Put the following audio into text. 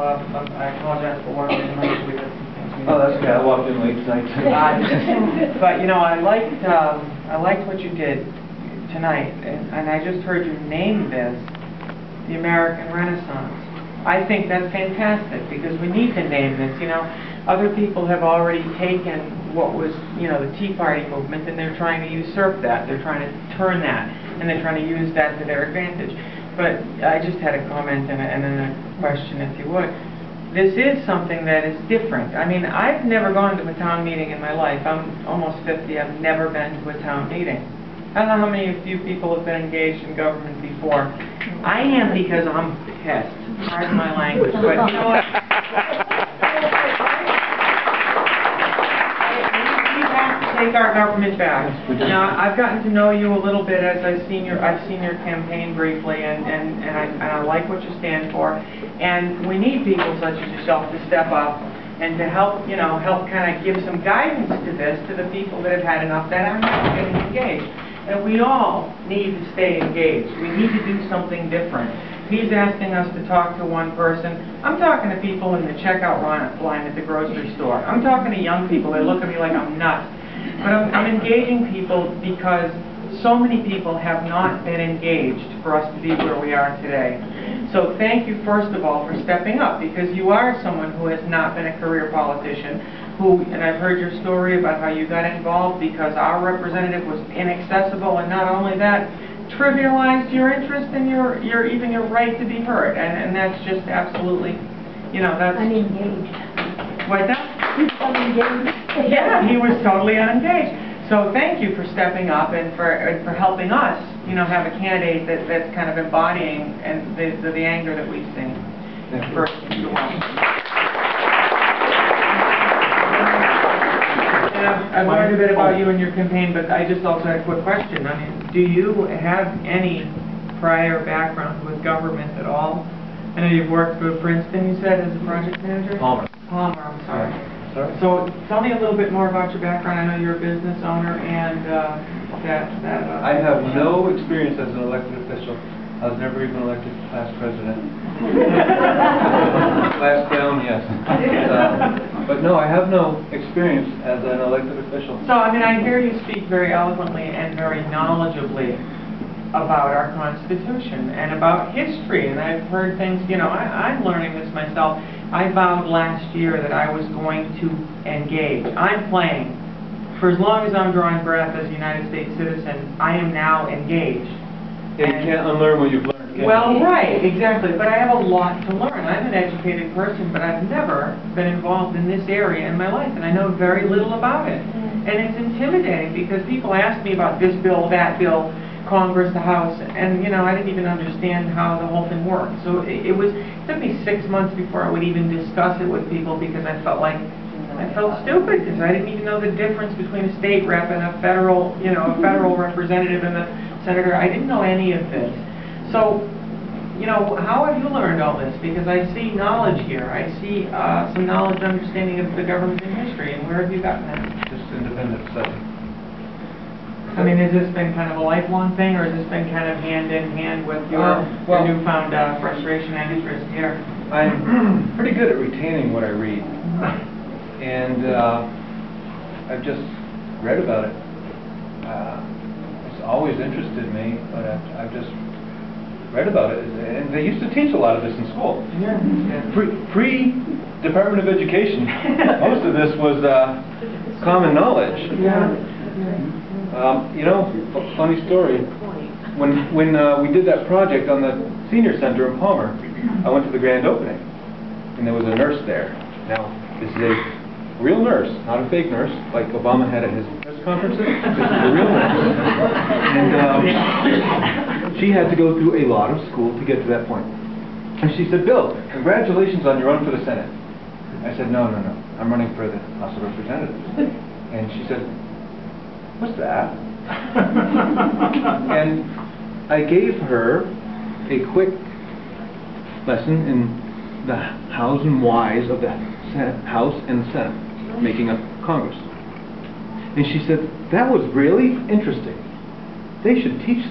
I apologize for walking in late. We had some things we Oh, that's okay. I walked in late tonight too. but you know, I liked what you did tonight, and I just heard you name this the American Renaissance. I think that's fantastic because we need to name this. You know, other people have already taken what was, you know, the Tea Party movement, and they're trying to usurp that. They're trying to turn that, and they're trying to use that to their advantage. But I just had a comment and then a question, if you would. This is something that is different. I mean, I've never gone to a town meeting in my life. I'm almost 50. I've never been to a town meeting. I don't know how many of you people have been engaged in government before. I am because I'm pissed. Pardon my language, but you know what? We have to take our government back. Now, I've gotten to know you a little bit as I've seen your campaign briefly, and I like what you stand for. And we need people such as yourself to step up and to help, you know, help kind of give some guidance to this to the people that have had enough that are not getting engaged. And we all need to stay engaged. We need to do something different. He's asking us to talk to one person. I'm talking to people in the checkout line at the grocery store. I'm talking to young people that look at me like I'm nuts. But I'm engaging people because so many people have not been engaged for us to be where we are today. So thank you, first of all, for stepping up, because you are someone who has not been a career politician, and I've heard your story about how you got involved because our representative was inaccessible, and not only that, trivialized your interest and even your right to be heard, and that's just absolutely, you know, that's... Unengaged. What that? He's unengaged. Yeah, he was totally unengaged. So thank you for stepping up and for helping us, you know, have a candidate that's kind of embodying and the anger that we've seen. First, you're welcome. I've learned a bit about you and your campaign, but I just also had a quick question. I mean, do you have any prior background with government at all? I know you've worked for Princeton, you said, as a project manager? Palmer. Palmer, I'm sorry. Sorry? So tell me a little bit more about your background. I know you're a business owner, and I have no experience as an elected official. I was never even elected class president. Class down, yes. But no, I have no experience as an elected official. So, I mean, I hear you speak very eloquently and very knowledgeably about our Constitution and about history, and I've heard things, you know, I'm learning this myself. I vowed last year that I was going to engage. I'm playing. For as long as I'm drawing breath as a United States citizen, I am now engaged. Yeah, you can't unlearn what you've learned, can you? Well, right, exactly. But I have a lot to learn. I'm an educated person, but I've never been involved in this area in my life, and I know very little about it. And it's intimidating because people ask me about this bill, that bill, Congress, the House, and you know, I didn't even understand how the whole thing worked. So it took me 6 months before I would even discuss it with people because I felt stupid because I didn't even know the difference between a state rep and a federal, you know, a federal representative and a senator. I didn't know any of this. So, you know, how have you learned all this? Because I see knowledge here. I see some knowledge, understanding of the government and history. And where have you gotten that? Just independent study. I mean, has this been kind of a lifelong thing, or has this been kind of hand in hand with your newfound frustration and interest here? I'm pretty good at retaining what I read, and I've just read about it. It's always interested me, but I've just read about it, and they used to teach a lot of this in school. Yeah. Pre-Department of Education, most of this was common knowledge. Yeah. You know, funny story. When we did that project on the senior center in Palmer, I went to the grand opening, and there was a nurse there. Now, this is a real nurse, not a fake nurse, like Obama had at his press conferences. This is a real nurse. And she had to go through a lot of school to get to that point. And she said, "Bill, congratulations on your run for the Senate." I said, No, I'm running for the House of Representatives." And she said, "What's that?" And I gave her a quick lesson in the hows and whys of the House and the Senate making up Congress. And she said, "That was really interesting. They should teach